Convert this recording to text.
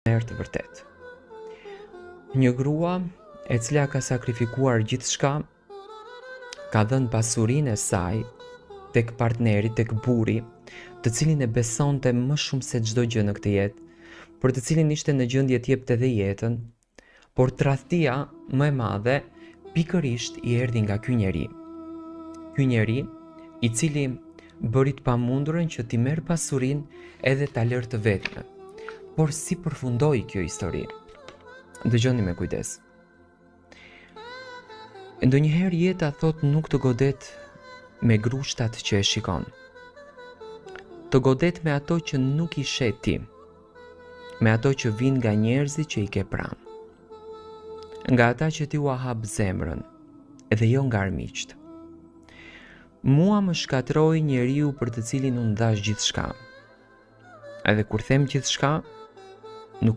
të vërtet. Një grua e cila ka sakrifikuar gjithçka, ka dhënë pasurinë e saj tek partneri, tek burri, të cilin e besonte më shumë se çdo gjë në këtë jetë, për të cilin ishte në gjendje të jepte edhe jetën, por tradhtia më e madhe pikërisht i erdhi nga ky njeri. Ky njeri i cili bëri të pamundurën që t'i merr pasurinë edhe ta lërë të vetme. Por si përfundoi kjo histori? Dëgjoni me kujdes. Ndonjëherë jeta thot nuk të godet me grushtat që e shikon. Të godet me ato që nuk i sheh ti, me ato që vijnë nga njerëzit që i ke pranë, nga ata që ti u hap zemrën, edhe jo nga armiqt. Mua më shkatroi njeriu për të cilin unë dhash gjithçka. Edhe kur them gjithçka,